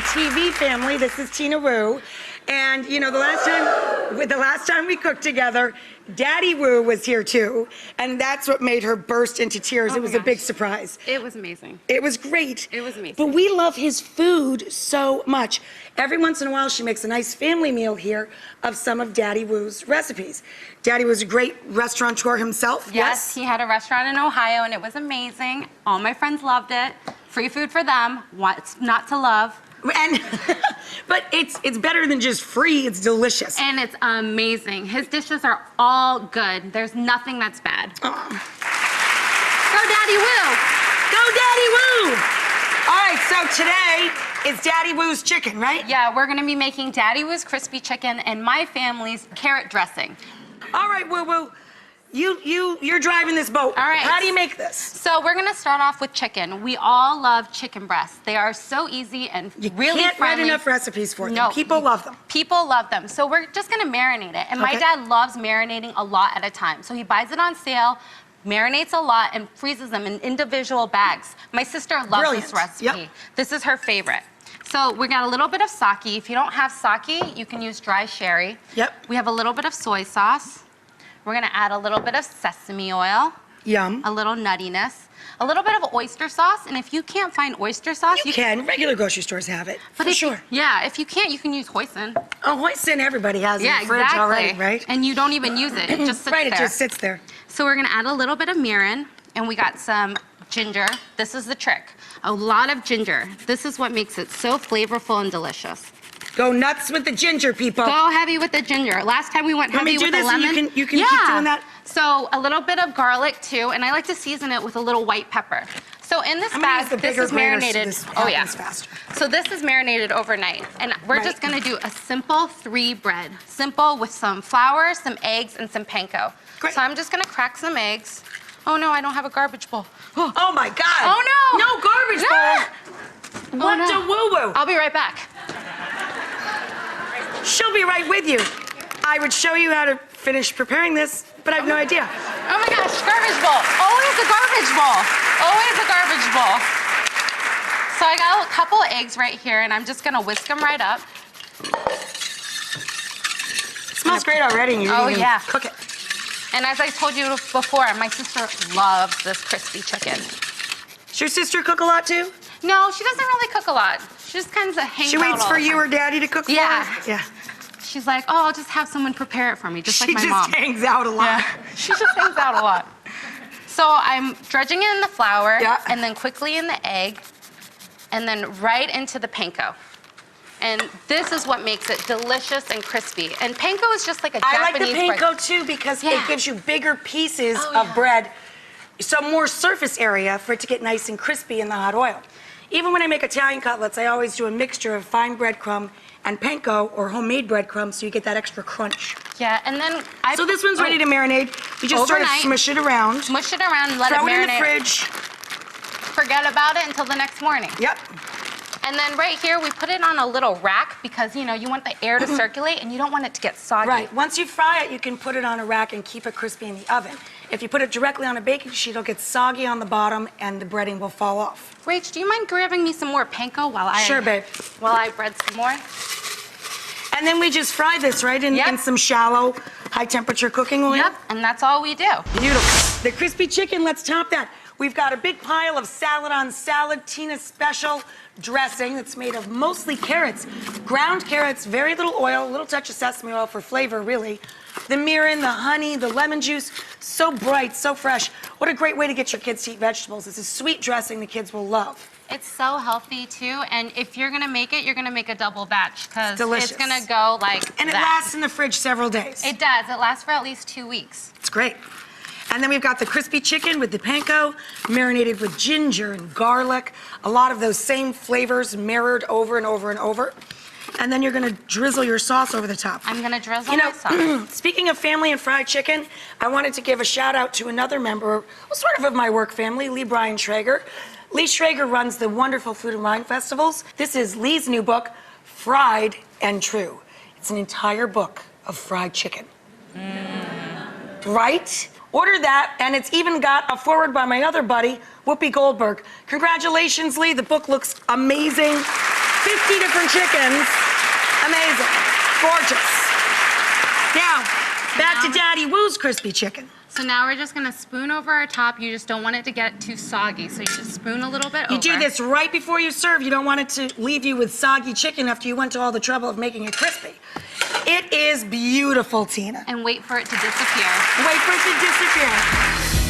TV family. This is Tina Wu. And you know, the last time we cooked together, Daddy Wu was here too, and that's what made her burst into tears. It was a big surprise. It was amazing. It was great. It was amazing. But we love his food so much. Every once in a while, she makes a nice family meal here of some of Daddy Wu's recipes. Daddy was a great restaurateur himself. Yes, he had a restaurant in Ohio, and it was amazing. All my friends loved it. Free food for them. What's not to love? And but it's better than just free. It's delicious. And it's amazing. His dishes are all good. There's nothing that's bad. Aw. Go Daddy Wu! Go Daddy Wu! All right, so today is Daddy Wu's chicken, right? Yeah, we're gonna be making Daddy Wu's crispy chicken and my family's carrot dressing. All right, Wu Wu. You're driving this boat. All right. How do you make this? So we're gonna start off with chicken. We all love chicken breasts. They are so easy and really Can't friendly. write enough recipes for them. No, People love them. People love them. So we're just gonna marinate it. And my dad loves marinating a lot at a time. So he buys it on sale, marinates a lot, and freezes them in individual bags. My sister loves this recipe. Yep. This is her favorite. So we got a little bit of sake. If you don't have sake, you can use dry sherry. Yep. We have a little bit of soy sauce. We're gonna add a little bit of sesame oil. Yum. A little nuttiness. A little bit of oyster sauce, and if you can't find oyster sauce, You can. Regular grocery stores have it. But for sure. Yeah, if you can't, you can use hoisin. Oh, hoisin, everybody has it Yeah, in the fridge exactly. already, right? And you don't even use it. It just sits Right, there. it just sits there. So we're gonna add a little bit of mirin, and we got some ginger. This is the trick. A lot of ginger. This is what makes it so flavorful and delicious. Go nuts with the ginger, people. Go heavy with the ginger. Last time we went heavy with the lemon. Want me to do this and you can keep doing that? So a little bit of garlic too, and I like to season it with a little white pepper. So in this bag, this is marinated. Oh yeah. Faster. So this is marinated overnight, and we're just gonna do a simple 3 bread. Simple with some flour, some eggs, and some panko. Great. So I'm just gonna crack some eggs. Oh no, I don't have a garbage bowl. Oh my God. Oh no! No garbage Ah! bowl. What no. the woo-woo? I'll be right back. She'll be right with you. I would show you how to finish preparing this, but I have no idea. Oh my gosh, garbage bowl. Always a garbage bowl. Always a garbage bowl. So I got a couple of eggs right here, and I'm just gonna whisk them right up. It smells great already. You Oh can yeah. Cook it. And as I told you before, my sister loves this crispy chicken. Does your sister cook a lot too? No, she doesn't really cook a lot. She just kind of hangs She out waits all for the you time. or Daddy to cook for Yeah. her? Yeah. She's like, oh, I'll just have someone prepare it for me, just like my She mom. just hangs out a lot. Yeah, she just hangs out a lot. So I'm dredging it in the flour, and then quickly in the egg, and then right into the panko. And this is what makes it delicious and crispy. And panko is just like a Japanese I like the panko bread. too because it gives you bigger pieces Oh, of bread, so more surface area for it to get nice and crispy in the hot oil. Even when I make Italian cutlets, I always do a mixture of fine breadcrumb and panko or homemade breadcrumb so you get that extra crunch. Yeah, and then So this one's ready to marinate. You just sort of Overnight. smush it around. Mush it around and let Throw it it in the marinate. fridge. Forget about it until the next morning. Yep. And then right here, we put it on a little rack because, you know, you want the air to circulate and you don't want it to get soggy. Right. Once you fry it, you can put it on a rack and keep it crispy in the oven. If you put it directly on a baking sheet, it'll get soggy on the bottom and the breading will fall off. Rach, do you mind grabbing me some more panko while I... Sure, babe. While I bread some more? And then we just fry this, right, in some shallow, high-temperature cooking oil? Yep, and that's all we do. Beautiful. The crispy chicken, let's top that. We've got a big pile of salad on salad, Tina's special dressing that's made of mostly carrots. Ground carrots, very little oil, a little touch of sesame oil for flavor, really. The mirin, the honey, the lemon juice, so bright, so fresh. What a great way to get your kids to eat vegetables. It's a sweet dressing the kids will love. It's so healthy, too, and if you're gonna make it, you're gonna make a double batch, because Delicious. it's gonna go like And it lasts in the fridge several days. It does. It lasts for at least 2 weeks. It's great. And then we've got the crispy chicken with the panko, marinated with ginger and garlic, a lot of those same flavors mirrored over and over and over. And then you're gonna drizzle your sauce over the top. I'm gonna drizzle my sauce. Speaking of family and fried chicken, I wanted to give a shout out to another member, well, sort of my work family, Lee Brian Schrager. Lee Schrager runs the wonderful Food and Wine Festivals. This is Lee's new book, Fried and True. It's an entire book of fried chicken. Right? Order that, and it's even got a foreword by my other buddy, Whoopi Goldberg. Congratulations, Lee. The book looks amazing. 50 different chickens. Amazing. Gorgeous. Now, back to Daddy Woo's crispy chicken. So now we're just gonna spoon over our top. You just don't want it to get too soggy, so you just spoon a little bit over. You do this right before you serve. You don't want it to leave you with soggy chicken after you went to all the trouble of making it crispy. It is beautiful, Tina. And wait for it to disappear. Wait for it to disappear.